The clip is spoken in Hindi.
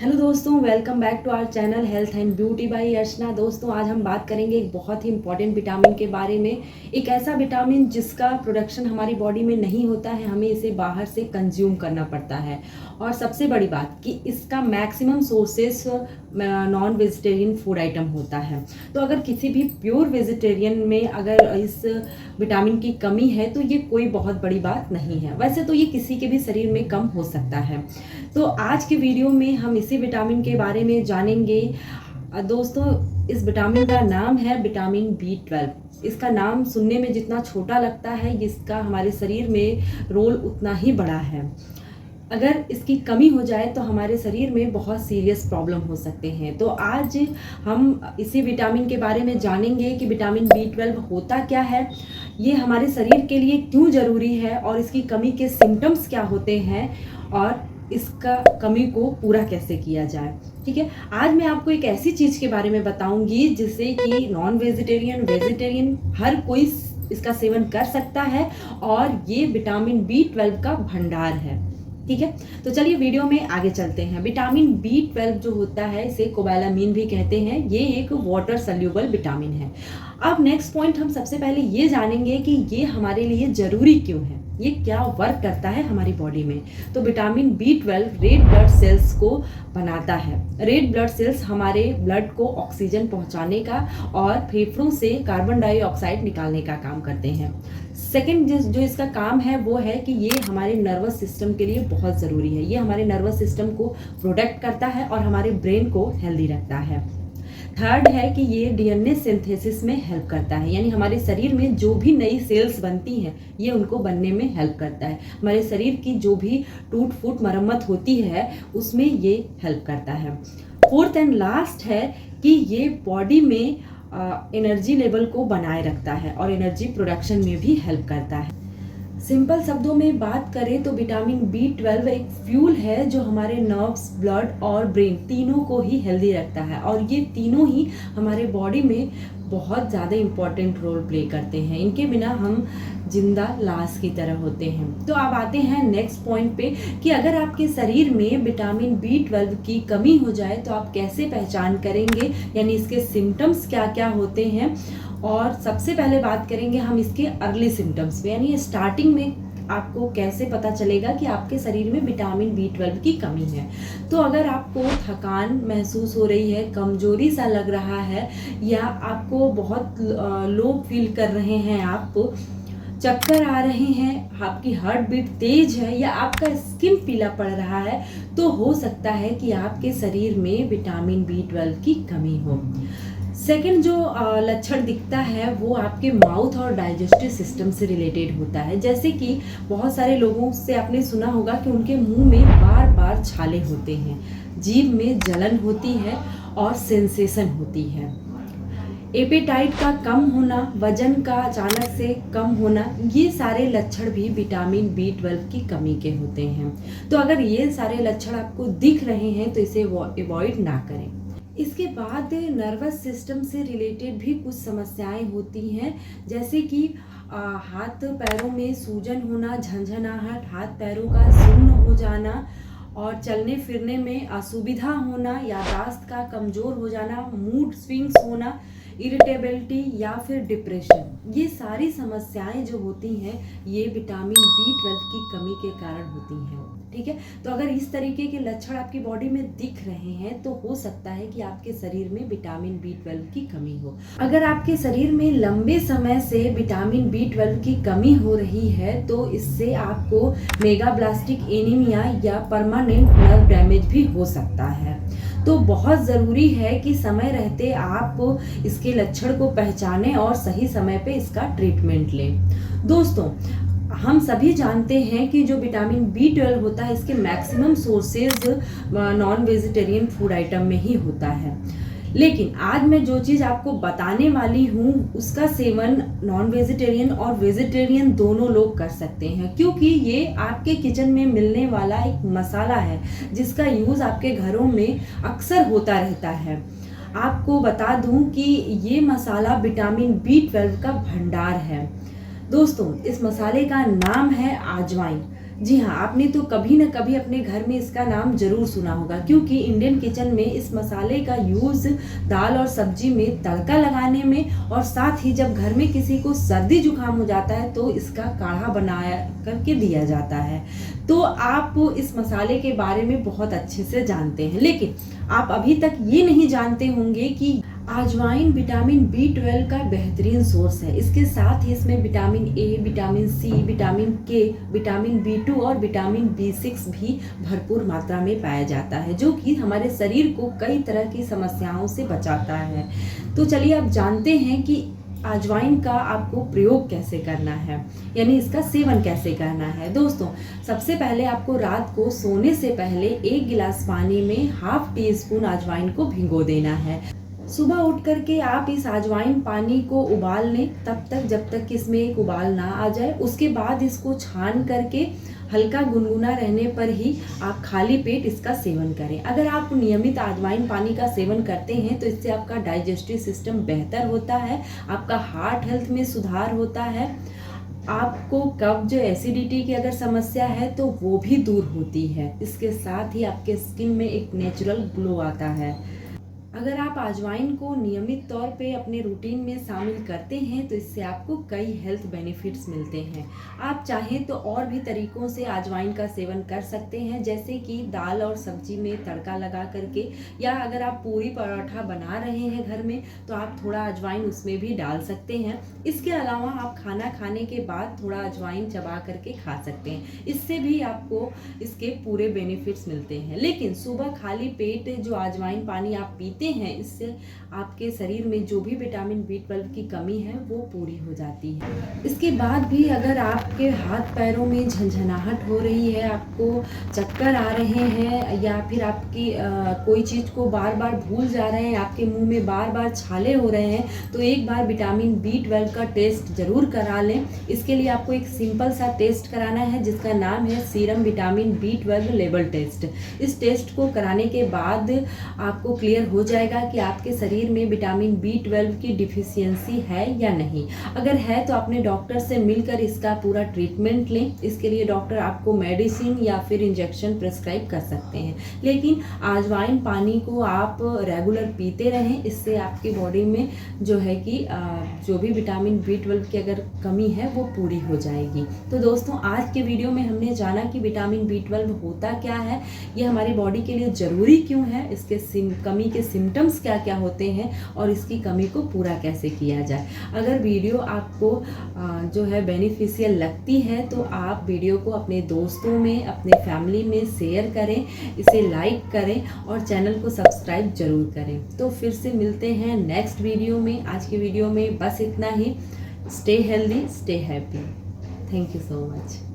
हेलो दोस्तों, welcome back to our channel health and beauty by Archana. दोस्तों, आज हम बात करेंगे एक बहुत ही इंपॉर्टेंट विटामिन के बारे में। एक ऐसा विटामिन जिसका प्रोडक्शन हमारी बॉडी में नहीं होता है, हमें इसे बाहर से कंज्यूम करना पड़ता है। और सबसे बड़ी बात कि इसका maximum sources non vegetarian food item होता है। तो अगर किसी भी प्योर वेजिटेरियन में अगर इस विटामिन की कमी है तो ये कोई बहुत बड़ी बात नहीं है। वैसे तो ये किसी के भी शरीर में कम हो सकता है। तो आज के वीडियो में हम इसी विटामिन के बारे में जानेंगे। दोस्तों, इस विटामिन का नाम है विटामिन B12। इसका नाम सुनने में जितना छोटा लगता है, इसका हमारे शरीर में रोल उतना ही बड़ा है। अगर इसकी कमी हो जाए तो हमारे शरीर में बहुत सीरियस प्रॉब्लम हो सकते हैं। तो आज हम इसी विटामिन के बारे में जानेंगे कि विटामिन B12 होता क्या है, ये हमारे शरीर के लिए क्यों ज़रूरी है और इसकी कमी के सिम्टम्स क्या होते हैं और इसका कमी को पूरा कैसे किया जाए। ठीक है, आज मैं आपको एक ऐसी चीज़ के बारे में बताऊंगी जिससे कि नॉन वेजिटेरियन, वेजिटेरियन हर कोई इसका सेवन कर सकता है और ये विटामिन B12 का भंडार है। ठीक है, तो चलिए वीडियो में आगे चलते हैं। विटामिन B12 जो होता है, इसे कोबालामिन भी कहते हैं। ये एक वाटर सल्यूबल विटामिन है। अब नेक्स्ट पॉइंट हम सबसे पहले ये जानेंगे कि ये हमारे लिए ज़रूरी क्यों है, ये क्या वर्क करता है हमारी बॉडी में। तो vitamin B12 red blood cells को बनाता है। रेड ब्लड सेल्स हमारे ब्लड को ऑक्सीजन पहुंचाने का और फेफड़ों से कार्बन डाइऑक्साइड निकालने का काम करते हैं। सेकंड जो इसका काम है वो है कि ये हमारे नर्वस सिस्टम के लिए बहुत ज़रूरी है। ये हमारे नर्वस सिस्टम को प्रोटेक्ट करता है और हमारे ब्रेन को हेल्दी रखता है। थर्ड है कि ये DNA सिंथेसिस में हेल्प करता है, यानी हमारे शरीर में जो भी नई सेल्स बनती हैं ये उनको बनने में हेल्प करता है। हमारे शरीर की जो भी टूट फूट मरम्मत होती है उसमें ये हेल्प करता है। फोर्थ एंड लास्ट है कि ये बॉडी में एनर्जी लेवल को बनाए रखता है और एनर्जी प्रोडक्शन में भी हेल्प करता है। सिंपल शब्दों में बात करें तो विटामिन B12 एक फ्यूल है जो हमारे नर्व्स, ब्लड और ब्रेन तीनों को ही हेल्दी रखता है और ये तीनों ही हमारे बॉडी में बहुत ज़्यादा इम्पॉर्टेंट रोल प्ले करते हैं। इनके बिना हम जिंदा लाश की तरह होते हैं। तो अब आते हैं नेक्स्ट पॉइंट पे कि अगर आपके शरीर में विटामिन B12 की कमी हो जाए तो आप कैसे पहचान करेंगे, यानी इसके सिम्टम्स क्या क्या होते हैं। और सबसे पहले बात करेंगे हम इसके अर्ली सिम्टम्स पे, यानी स्टार्टिंग में आपको कैसे पता चलेगा कि आपके शरीर में विटामिन B12 की कमी है। तो अगर आपको थकान महसूस हो रही है, कमजोरी सा लग रहा है या आपको बहुत लो फील कर रहे हैं, आप चक्कर आ रहे हैं, आपकी हार्ट बीट तेज है या आपका स्किन पीला पड़ रहा है, तो हो सकता है कि आपके शरीर में विटामिन B12 की कमी हो। सेकंड जो लक्षण दिखता है वो आपके माउथ और डाइजेस्टिव सिस्टम से रिलेटेड होता है। जैसे कि बहुत सारे लोगों से आपने सुना होगा कि उनके मुंह में बार बार छाले होते हैं, जीभ में जलन होती है और सेंसेशन होती है। एपेटाइट का कम होना, वजन का अचानक से कम होना, ये सारे लक्षण भी विटामिन B12 की कमी के होते हैं। तो अगर ये सारे लक्षण आपको दिख रहे हैं तो इसे अवॉइड ना करें। इसके बाद नर्वस सिस्टम से रिलेटेड भी कुछ समस्याएं होती हैं, जैसे कि हाथ पैरों में सूजन होना, झंझनाहट, हाथ पैरों का सुन्न हो जाना और चलने फिरने में असुविधा होना, याददाश्त का कमज़ोर हो जाना, मूड स्विंग्स होना, इरिटेबिलिटी या फिर डिप्रेशन, ये सारी समस्याएं जो होती हैं ये विटामिन B12 की कमी के कारण होती हैं। ठीक है, तो अगर इस तरीके के लक्षण आपकी बॉडी में दिख रहे हैं तो हो सकता है कि आपके शरीर में विटामिन B12 की कमी हो। अगर आपके शरीर में लंबे समय से विटामिन B12 की कमी हो रही है तो इससे आपको मेगाब्लास्टिक एनीमिया या परमानेंट नर्व डैमेज भी हो सकता है। तो बहुत ज़रूरी है कि समय रहते आप इसके लक्षण को पहचानें और सही समय पे इसका ट्रीटमेंट लें। दोस्तों, हम सभी जानते हैं कि जो विटामिन B12 होता है इसके maximum sources non vegetarian food item में ही होता है। लेकिन आज मैं जो चीज़ आपको बताने वाली हूँ उसका सेवन नॉन वेजिटेरियन और वेजिटेरियन दोनों लोग कर सकते हैं, क्योंकि ये आपके किचन में मिलने वाला एक मसाला है जिसका यूज़ आपके घरों में अक्सर होता रहता है। आपको बता दूं कि ये मसाला विटामिन B12 का भंडार है। दोस्तों, इस मसाले का नाम है अजवाइन। जी हाँ, आपने तो कभी न कभी अपने घर में इसका नाम ज़रूर सुना होगा, क्योंकि इंडियन किचन में इस मसाले का यूज़ दाल और सब्जी में तड़का लगाने में, और साथ ही जब घर में किसी को सर्दी जुकाम हो जाता है तो इसका काढ़ा बनाया करके दिया जाता है। तो आप इस मसाले के बारे में बहुत अच्छे से जानते हैं, लेकिन आप अभी तक ये नहीं जानते होंगे कि अजवाइन विटामिन B12 का बेहतरीन सोर्स है। इसके साथ ही इसमें vitamin A, vitamin C, vitamin K, vitamin B2 और विटामिन B6 भी भरपूर मात्रा में पाया जाता है, जो कि हमारे शरीर को कई तरह की समस्याओं से बचाता है। तो चलिए अब जानते हैं कि अजवाइन का आपको प्रयोग कैसे करना है, यानी इसका सेवन कैसे करना है। दोस्तों, सबसे पहले आपको रात को सोने से पहले 1 गिलास पानी में ½ टीस्पून अजवाइन को भिगो देना है। सुबह उठ करके आप इस अजवाइन पानी को उबाल लें, तब तक जब तक कि इसमें एक उबाल ना आ जाए। उसके बाद इसको छान करके हल्का गुनगुना रहने पर ही आप खाली पेट इसका सेवन करें। अगर आप नियमित अजवाइन पानी का सेवन करते हैं तो इससे आपका डाइजेस्टिव सिस्टम बेहतर होता है, आपका हार्ट हेल्थ में सुधार होता है, आपको कब्ज, एसिडिटी की अगर समस्या है तो वो भी दूर होती है। इसके साथ ही आपके स्किन में एक नेचुरल ग्लो आता है। अगर आप अजवाइन को नियमित तौर पे अपने रूटीन में शामिल करते हैं तो इससे आपको कई हेल्थ बेनिफिट्स मिलते हैं। आप चाहें तो और भी तरीक़ों से अजवाइन का सेवन कर सकते हैं, जैसे कि दाल और सब्जी में तड़का लगा करके, या अगर आप पूरी पराठा बना रहे हैं घर में तो आप थोड़ा अजवाइन उसमें भी डाल सकते हैं। इसके अलावा आप खाना खाने के बाद थोड़ा अजवाइन चबा करके खा सकते हैं, इससे भी आपको इसके पूरे बेनिफिट्स मिलते हैं। लेकिन सुबह खाली पेट जो अजवाइन पानी आप पीते हैं, इससे आपके शरीर में जो भी विटामिन B12 की कमी है वो पूरी हो जाती है। इसके बाद भी अगर आपके हाथ पैरों में झंझनाहट हो रही है, आपको चक्कर आ रहे हैं, या फिर आपकी कोई चीज़ को बार बार भूल जा रहे हैं, आपके मुंह में बार बार छाले हो रहे हैं, तो एक बार विटामिन B12 का टेस्ट ज़रूर करा लें। इसके लिए आपको एक सिंपल सा टेस्ट कराना है जिसका नाम है serum vitamin B12 level test. इस टेस्ट को कराने के बाद आपको क्लियर हो जाएगा कि आपके शरीर में विटामिन B12 की डिफिशियंसी है या नहीं। अगर है तो अपने डॉक्टर से मिलकर इसका पूरा ट्रीटमेंट लें। इसके लिए डॉक्टर आपको मेडिसिन या फिर इंजेक्शन प्रेस्क्राइब कर सकते हैं, लेकिन अजवाइन पानी को आप रेगुलर पीते रहें। इससे आपकी बॉडी में जो है कि जो भी विटामिन B12 की अगर कमी है वो पूरी हो जाएगी। तो दोस्तों, आज के वीडियो में हमने जाना कि विटामिन B12 होता क्या है, ये हमारी बॉडी के लिए ज़रूरी क्यों है, इसके कमी के सिम्टम्स क्या क्या होते हैं और इसकी कमी को पूरा कैसे किया जाए। अगर वीडियो आपको जो है बेनिफिशियल लगती है तो आप वीडियो को अपने दोस्तों में, अपने फैमिली में शेयर करें, इसे लाइक करें और चैनल को सब्सक्राइब जरूर करें। तो फिर से मिलते हैं नेक्स्ट वीडियो में। आज की वीडियो में बस इतना ही। Stay healthy, stay happy. Thank you so much.